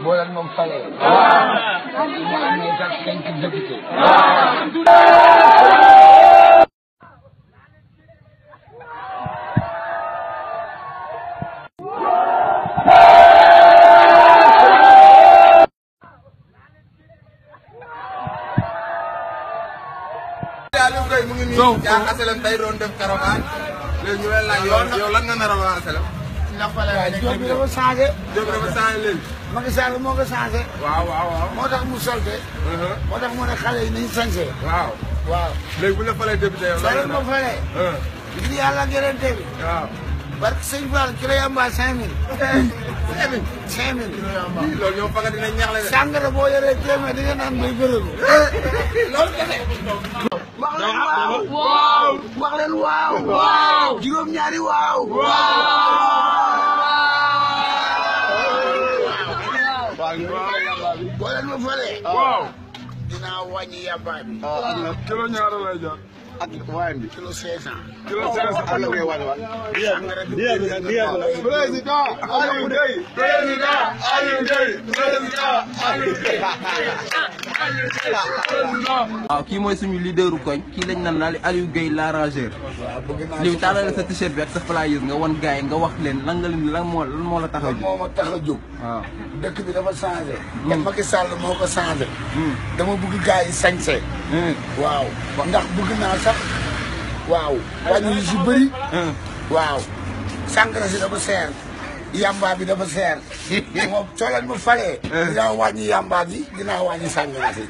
Bolan moom fale mu amee sax 5 député mu ngi nii yaa Asalem day doon def caravane léegi ñu leen laaj yow lan nga nar a wax Asalem. ndax fale Diop bi dafa changé. Diop bi dafa changé léegi. Macky Sall moo ko changé. waaw waaw waaw. moo tax mu solte. moo tax mu ne xale yi nañu sañse. waaw. waaw. léegi bu ñu la falee député yow lan la ma falee. ngir yàlla gërënte bi. waaw. barke sëñ Fall kilo yamba 5000. 5000. 5000. kilo yamba. loolu ñoom fa nga dina ñaaxle de. sàngara boo yoree téeméer di nga naan bay gërëmu. loolu kese. wax leen waaw. waaw. wax leen waaw. waaw. juróom-ñaari waaw. waaw. boo leen ma falee. waaw. dinaa wàññi yamba bi. kilo ñaara lay jar. ak waaye bi kilo 500. kilo 500 ak la koy wàññi waat. président Aliou Gueye. président Aliou Gueye. président Aliou Gueye. waaw kii mooy suñu leaderu koñ kii lañ naan naa Aliou Gueye l'arrangeur. li tàllale sa t-shirt bi ak sa flyers nga wan gars yi nga wax leen lan nga leen lan moo la tax a jóg. moo ma tax a jóg. waaw dëkk bi dafa changé. te Macky Sall moo ko changé. dama bëgg gars yi sañse. waaw ndax bëgg naa sax. waaw wàññi yu si bëri. waaw sàngara si dafa seer. yamba bi dafa seer. moom soo leen ma falee. dinaa wàññi yamba bi dinaa wàññi sàngara si.